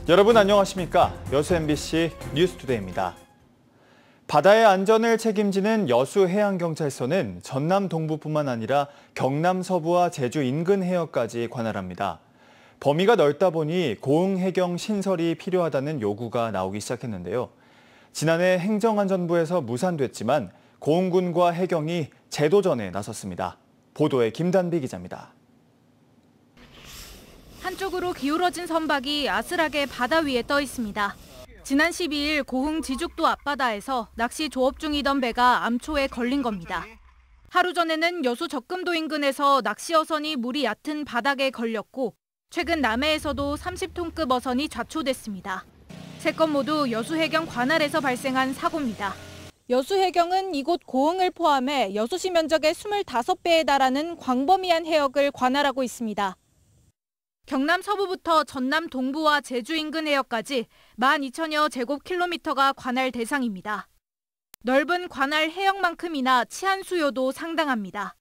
여러분 안녕하십니까? 여수 MBC 뉴스투데이입니다. 바다의 안전을 책임지는 여수해양경찰서는 전남 동부뿐만 아니라 경남 서부와 제주 인근 해역까지 관할합니다. 범위가 넓다 보니 고흥해경 신설이 필요하다는 요구가 나오기 시작했는데요. 지난해 행정안전부에서 무산됐지만 고흥군과 해경이 재도전에 나섰습니다. 보도에 김단비 기자입니다. 한쪽으로 기울어진 선박이 아슬하게 바다 위에 떠 있습니다. 지난 12일 고흥 지죽도 앞바다에서 낚시 조업 중이던 배가 암초에 걸린 겁니다. 하루 전에는 여수 적금도 인근에서 낚시 어선이 물이 얕은 바닥에 걸렸고 최근 남해에서도 30톤급 어선이 좌초됐습니다. 세 건 모두 여수해경 관할에서 발생한 사고입니다. 여수해경은 이곳 고흥을 포함해 여수시 면적의 25배에 달하는 광범위한 해역을 관할하고 있습니다. 경남 서부부터 전남 동부와 제주 인근 해역까지 12,000여 제곱킬로미터가 관할 대상입니다. 넓은 관할 해역만큼이나 치안 수요도 상당합니다.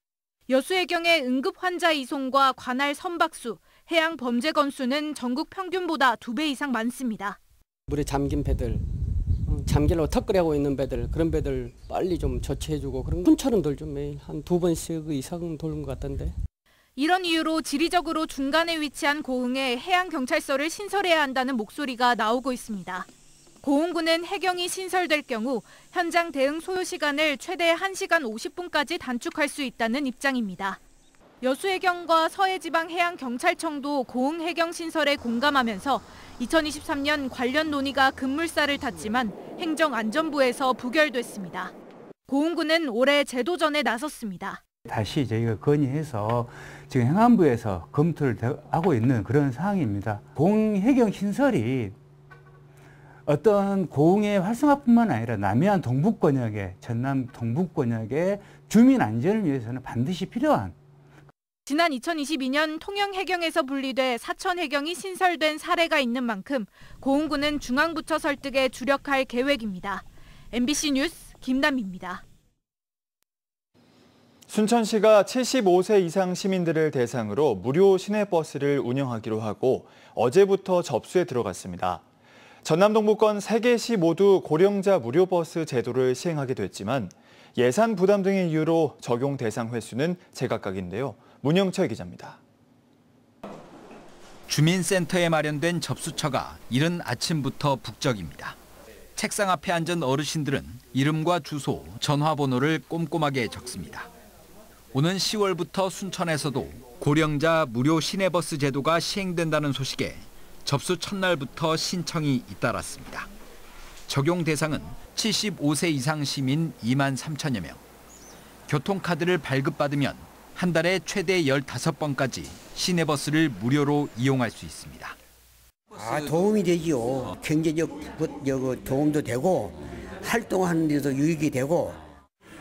여수해경의 응급 환자 이송과 관할 선박수, 해양 범죄 건수는 전국 평균보다 2배 이상 많습니다. 물에 잠긴 배들, 잠기려고 턱걸이하고 있는 배들, 그런 배들 빨리 좀 조치해주고 그런 군처럼 돌죠. 매일 한 2번씩 이상 도는 것 같던데. 이런 이유로 지리적으로 중간에 위치한 고흥에 해양경찰서를 신설해야 한다는 목소리가 나오고 있습니다. 고흥군은 해경이 신설될 경우 현장 대응 소요 시간을 최대 1시간 50분까지 단축할 수 있다는 입장입니다. 여수해경과 서해지방해양경찰청도 고흥해경 신설에 공감하면서 2023년 관련 논의가 급물살을 탔지만 행정안전부에서 부결됐습니다. 고흥군은 올해 재도전에 나섰습니다. 다시 저희가 건의해서 지금 행안부에서 검토를 하고 있는 그런 상황입니다. 고흥해경 신설이 어떤 고흥의 활성화뿐만 아니라 남해안 동북권역에, 전남 동북권역의 주민 안전을 위해서는 반드시 필요한. 지난 2022년 통영해경에서 분리돼 사천해경이 신설된 사례가 있는 만큼 고흥군은 중앙부처 설득에 주력할 계획입니다. MBC 뉴스 김남희입니다. 순천시가 75세 이상 시민들을 대상으로 무료 시내버스를 운영하기로 하고 어제부터 접수에 들어갔습니다. 전남 동부권 3개 시 모두 고령자 무료버스 제도를 시행하게 됐지만 예산 부담 등의 이유로 적용 대상 횟수는 제각각인데요. 문영철 기자입니다. 주민센터에 마련된 접수처가 이른 아침부터 북적입니다. 책상 앞에 앉은 어르신들은 이름과 주소, 전화번호를 꼼꼼하게 적습니다. 오는 10월부터 순천에서도 고령자 무료 시내버스 제도가 시행된다는 소식에 접수 첫날부터 신청이 잇따랐습니다. 적용 대상은 75세 이상 시민 2만 3천여 명. 교통카드를 발급받으면 한 달에 최대 15번까지 시내버스를 무료로 이용할 수 있습니다. 도움이 되지요. 경제적 도움도 되고 활동하는 데도 유익이 되고.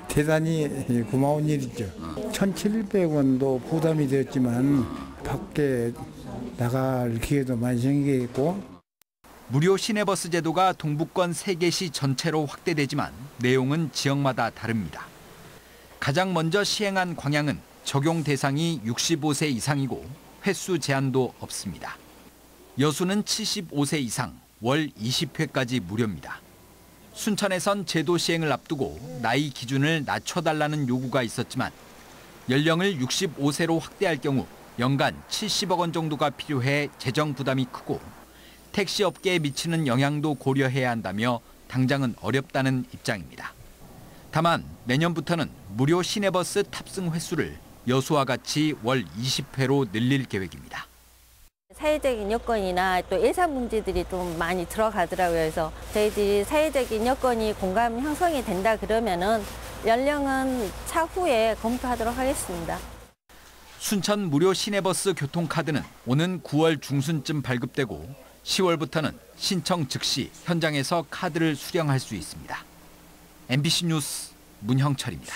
대단히 고마운 일이죠. 1,700원도 부담이 되었지만 밖에 나갈 기회도 많이 생기겠고. 무료 시내버스 제도가 동부권 3개 시 전체로 확대되지만 내용은 지역마다 다릅니다. 가장 먼저 시행한 광양은 적용 대상이 65세 이상이고 횟수 제한도 없습니다. 여수는 75세 이상, 월 20회까지 무료입니다. 순천에선 제도 시행을 앞두고 나이 기준을 낮춰달라는 요구가 있었지만 연령을 65세로 확대할 경우 연간 70억 원 정도가 필요해 재정 부담이 크고 택시업계에 미치는 영향도 고려해야 한다며 당장은 어렵다는 입장입니다. 다만 내년부터는 무료 시내버스 탑승 횟수를 여수와 같이 월 20회로 늘릴 계획입니다. 사회적인 여건이나 또 예산 문제들이 좀 많이 들어가더라고요. 그래서 저희들이 사회적인 여건이 공감 형성이 된다 그러면은 연령은 차후에 검토하도록 하겠습니다. 순천 무료 시내버스 교통카드는 오는 9월 중순쯤 발급되고 10월부터는 신청 즉시 현장에서 카드를 수령할 수 있습니다. MBC 뉴스 문형철입니다.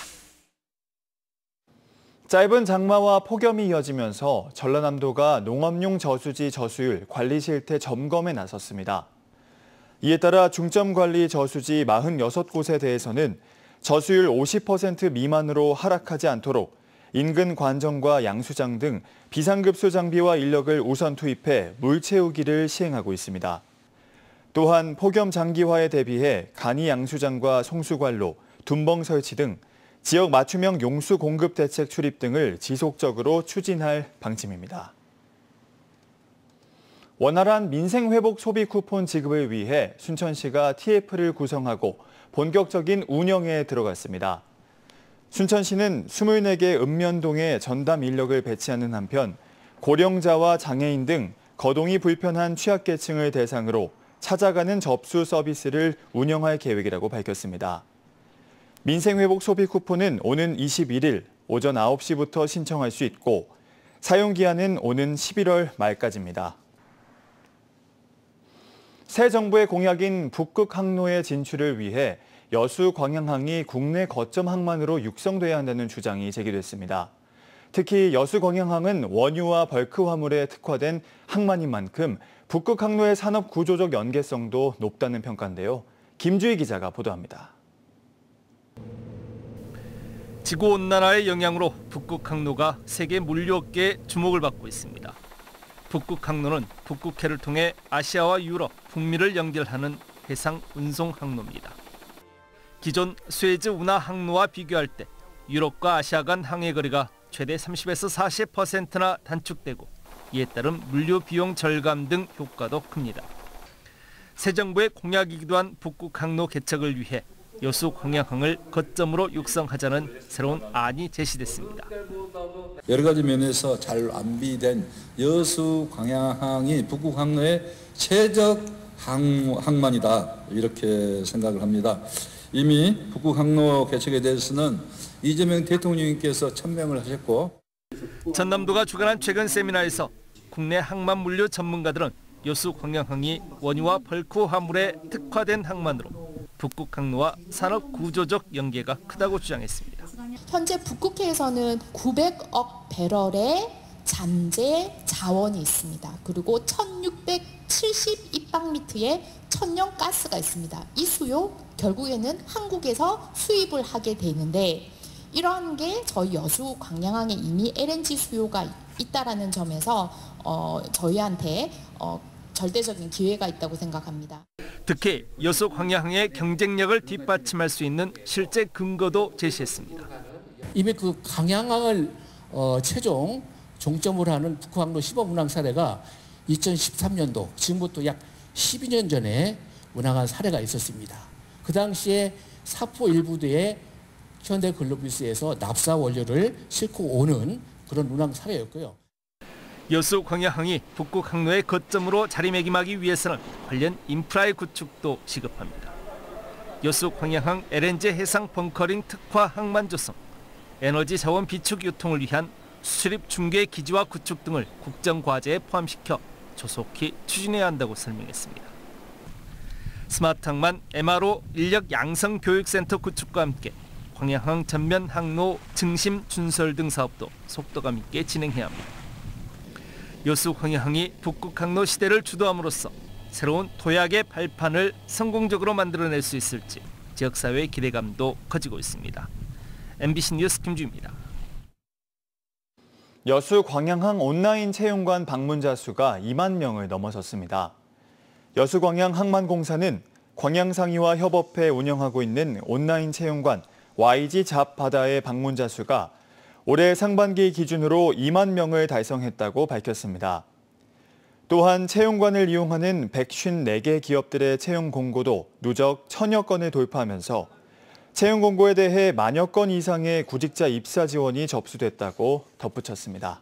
짧은 장마와 폭염이 이어지면서 전라남도가 농업용 저수지 저수율 관리 실태 점검에 나섰습니다. 이에 따라 중점관리 저수지 46곳에 대해서는 저수율 50% 미만으로 하락하지 않도록 인근 관정과 양수장 등 비상급수 장비와 인력을 우선 투입해 물 채우기를 시행하고 있습니다. 또한 폭염 장기화에 대비해 간이 양수장과 송수관로, 둔벙 설치 등 지역 맞춤형 용수 공급 대책 출입 등을 지속적으로 추진할 방침입니다. 원활한 민생회복 소비 쿠폰 지급을 위해 순천시가 TF를 구성하고 본격적인 운영에 들어갔습니다. 순천시는 24개 읍면동에 전담 인력을 배치하는 한편 고령자와 장애인 등 거동이 불편한 취약계층을 대상으로 찾아가는 접수 서비스를 운영할 계획이라고 밝혔습니다. 민생회복 소비 쿠폰은 오는 21일 오전 9시부터 신청할 수 있고 사용기한은 오는 11월 말까지입니다. 새 정부의 공약인 북극 항로의 진출을 위해 여수 광양항이 국내 거점 항만으로 육성돼야 한다는 주장이 제기됐습니다. 특히 여수 광양항은 원유와 벌크 화물에 특화된 항만인 만큼 북극 항로의 산업 구조적 연계성도 높다는 평가인데요. 김주희 기자가 보도합니다. 지구온난화의 영향으로 북극 항로가 세계 물류업계의 주목을 받고 있습니다. 북극 항로는 북극해를 통해 아시아와 유럽, 북미를 연결하는 해상 운송 항로입니다. 기존 수에즈 운하 항로와 비교할 때 유럽과 아시아 간 항해 거리가 최대 30에서 40%나 단축되고 이에 따른 물류 비용 절감 등 효과도 큽니다. 새 정부의 공약이기도 한 북극 항로 개척을 위해 여수 광양항을 거점으로 육성하자는 새로운 안이 제시됐습니다. 여러 가지 면에서 잘 안비된 여수 광양항이 북극 항로의 최적 항만이다 이렇게 생각을 합니다. 이미 북극 항로 개척에 대해서는 이재명 대통령님께서 천명을 하셨고 전남도가 주관한 최근 세미나에서 국내 항만 물류 전문가들은 여수 광양항이 원유와 벌크 화물에 특화된 항만으로 북극 항로와 산업 구조적 연계가 크다고 주장했습니다. 현재 북극해에서는 900억 배럴의 잠재 자원이 있습니다. 그리고 1670 입방미터의 천연 가스가 있습니다. 이 수요 결국에는 한국에서 수입을 하게 되는데 이러한 게 저희 여수 광양항에 이미 LNG 수요가 있다라는 점에서 저희한테 절대적인 기회가 있다고 생각합니다. 특히 여수 광양항의 경쟁력을 뒷받침할 수 있는 실제 근거도 제시했습니다. 이미 그 광양항을 최종 종점으로 하는 북극항로 시범 운항 사례가 2013년도 지금부터 약 12년 전에 운항한 사례가 있었습니다. 그 당시에 사포 1부대에 현대글로비스에서 납사 원료를 싣고 오는 그런 운항 사례였고요. 여수 광양항이 북극 항로의 거점으로 자리매김하기 위해서는 관련 인프라의 구축도 시급합니다. 여수 광양항 LNG 해상 벙커링 특화 항만 조성, 에너지 자원 비축 유통을 위한 수출입 중개 기지와 구축 등을 국정과제에 포함시켜 조속히 추진해야 한다고 설명했습니다. 스마트 항만 MRO 인력 양성 교육센터 구축과 함께 광양항 전면 항로 증심 준설 등 사업도 속도감 있게 진행해야 합니다. 여수 광양항이 북극 항로 시대를 주도함으로써 새로운 도약의 발판을 성공적으로 만들어낼 수 있을지 지역사회의 기대감도 커지고 있습니다. MBC 뉴스 김주입니다. 여수 광양항 온라인 채용관 방문자 수가 2만 명을 넘어섰습니다. 여수 광양 항만공사는 광양상의와 협업해 운영하고 있는 온라인 채용관 YG 잡바다의 방문자 수가 올해 상반기 기준으로 2만 명을 달성했다고 밝혔습니다. 또한 채용관을 이용하는 154개 기업들의 채용 공고도 누적 1000여 건을 돌파하면서 채용 공고에 대해 만여 건 이상의 구직자 입사 지원이 접수됐다고 덧붙였습니다.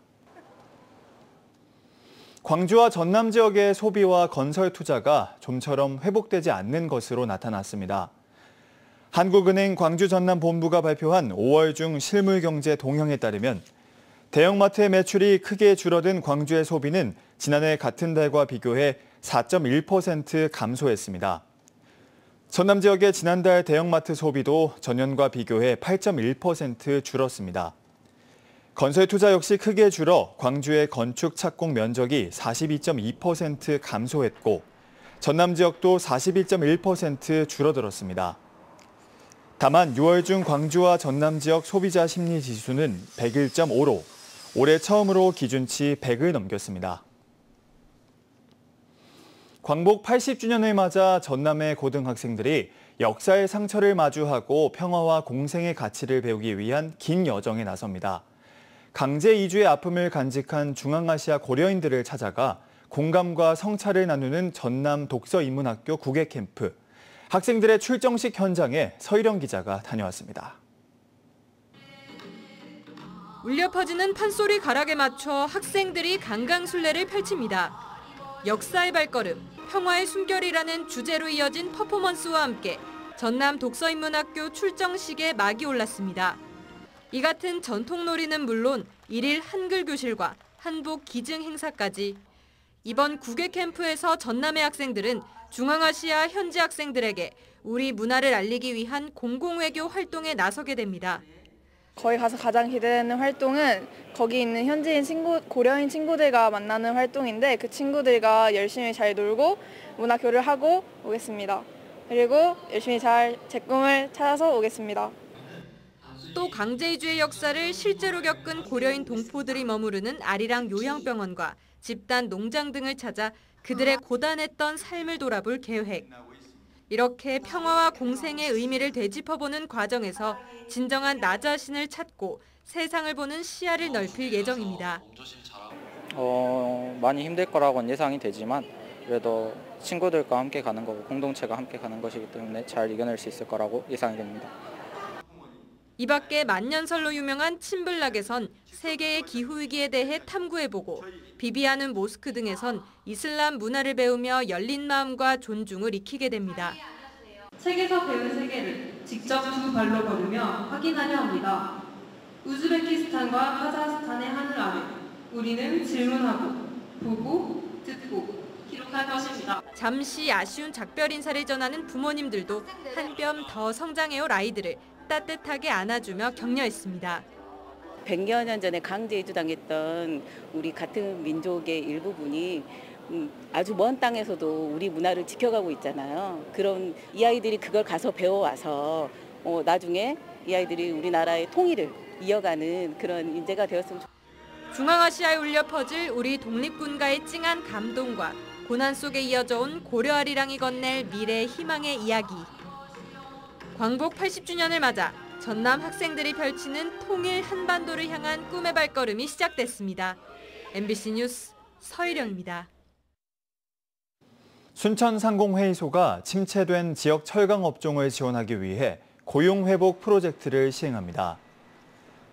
광주와 전남 지역의 소비와 건설 투자가 좀처럼 회복되지 않는 것으로 나타났습니다. 한국은행 광주 전남 본부가 발표한 5월 중 실물경제 동향에 따르면 대형마트의 매출이 크게 줄어든 광주의 소비는 지난해 같은 달과 비교해 4.1% 감소했습니다. 전남 지역의 지난달 대형마트 소비도 전년과 비교해 8.1% 줄었습니다. 건설 투자 역시 크게 줄어 광주의 건축 착공 면적이 42.2% 감소했고 전남 지역도 41.1% 줄어들었습니다. 다만 6월 중 광주와 전남 지역 소비자 심리 지수는 101.5로 올해 처음으로 기준치 100을 넘겼습니다. 광복 80주년을 맞아 전남의 고등학생들이 역사의 상처를 마주하고 평화와 공생의 가치를 배우기 위한 긴 여정에 나섭니다. 강제 이주의 아픔을 간직한 중앙아시아 고려인들을 찾아가 공감과 성찰을 나누는 전남 독서인문학교 국외 캠프. 학생들의 출정식 현장에 서희령 기자가 다녀왔습니다. 울려 퍼지는 판소리 가락에 맞춰 학생들이 강강술래를 펼칩니다. 역사의 발걸음, 평화의 숨결이라는 주제로 이어진 퍼포먼스와 함께 전남 독서인문학교 출정식에 막이 올랐습니다. 이 같은 전통놀이는 물론 일일 한글 교실과 한복 기증 행사까지 이번 국외 캠프에서 전남의 학생들은 중앙아시아 현지 학생들에게 우리 문화를 알리기 위한 공공외교 활동에 나서게 됩니다. 거기 가서 가장 기대되는 활동은 거기 있는 현지인 고려인 친구들과 만나는 활동인데 그 친구들과 열심히 잘 놀고 문화교류를 하고 오겠습니다. 그리고 열심히 잘 제 꿈을 찾아서 오겠습니다. 또 강제이주의 역사를 실제로 겪은 고려인 동포들이 머무르는 아리랑 요양병원과 집단 농장 등을 찾아 그들의 고단했던 삶을 돌아볼 계획. 이렇게 평화와 공생의 의미를 되짚어보는 과정에서 진정한 나 자신을 찾고 세상을 보는 시야를 넓힐 예정입니다. 많이 힘들 거라고는 예상이 되지만 그래도 친구들과 함께 가는 거고 공동체가 함께 가는 것이기 때문에 잘 이겨낼 수 있을 거라고 예상이 됩니다. 이 밖에 만년설로 유명한 침블락에선 세계의 기후위기에 대해 탐구해보고 비비아는 모스크 등에선 이슬람 문화를 배우며 열린 마음과 존중을 익히게 됩니다. 책에서 배운 세계를 직접 두 발로 걸으며 확인하려 합니다. 우즈베키스탄과 카자흐스탄의 하늘 아래 우리는 질문하고 보고 듣고 기록할 것입니다. 잠시 아쉬운 작별 인사를 전하는 부모님들도 한 뼘 더 성장해올 아이들을 따뜻하게 안아주며 격려했습니다. 100여 년 전에 강제 이주당했던 우리 같은 민족의 일부분이 아주 먼 땅에서도 우리 문화를 지켜가고 있잖아요. 그런 이 아이들이 그걸 가서 배워와서 나중에 이 아이들이 우리나라의 통일을 이어가는 그런 인재가 되었으면 좋겠습니다. 중앙아시아에 울려 퍼질 우리 독립군가의 찡한 감동과 고난 속에 이어져 온 고려 아리랑이 건넬 미래의 희망의 이야기. 광복 80주년을 맞아 전남 학생들이 펼치는 통일 한반도를 향한 꿈의 발걸음이 시작됐습니다. MBC 뉴스 서희령입니다. 순천상공회의소가 침체된 지역 철강 업종을 지원하기 위해 고용회복 프로젝트를 시행합니다.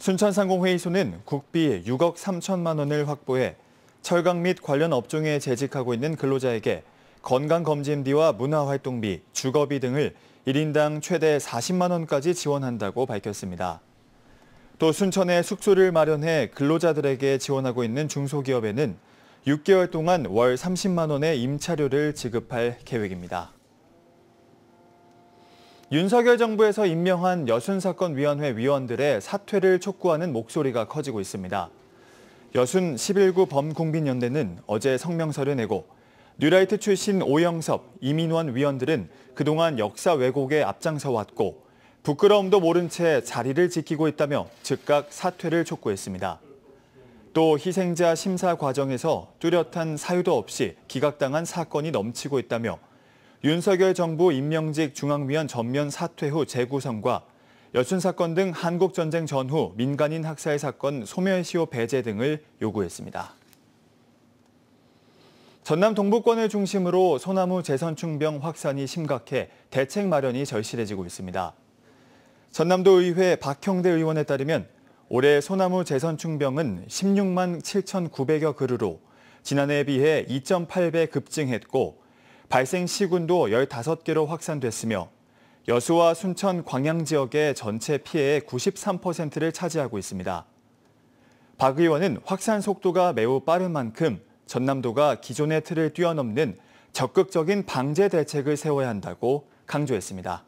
순천상공회의소는 국비 6억 3천만 원을 확보해 철강 및 관련 업종에 재직하고 있는 근로자에게 건강검진비와 문화활동비, 주거비 등을 1인당 최대 40만 원까지 지원한다고 밝혔습니다. 또 순천에 숙소를 마련해 근로자들에게 지원하고 있는 중소기업에는 6개월 동안 월 30만 원의 임차료를 지급할 계획입니다. 윤석열 정부에서 임명한 여순사건위원회 위원들의 사퇴를 촉구하는 목소리가 커지고 있습니다. 여순 11구 범국민연대는 어제 성명서를 내고 뉴라이트 출신 오영섭, 이민원 위원들은 그동안 역사 왜곡에 앞장서 왔고 부끄러움도 모른 채 자리를 지키고 있다며 즉각 사퇴를 촉구했습니다. 또 희생자 심사 과정에서 뚜렷한 사유도 없이 기각당한 사건이 넘치고 있다며 윤석열 정부 임명직 중앙위원 전면 사퇴 후 재구성과 여순 사건 등 한국전쟁 전후 민간인 학살 사건 소멸시효 배제 등을 요구했습니다. 전남 동부권을 중심으로 소나무 재선충병 확산이 심각해 대책 마련이 절실해지고 있습니다. 전남도 의회 박형대 의원에 따르면 올해 소나무 재선충병은 16만 7,900여 그루로 지난해에 비해 2.8배 급증했고 발생 시군도 15개로 확산됐으며 여수와 순천, 광양 지역의 전체 피해의 93%를 차지하고 있습니다. 박 의원은 확산 속도가 매우 빠른 만큼 전남도가 기존의 틀을 뛰어넘는 적극적인 방제 대책을 세워야 한다고 강조했습니다.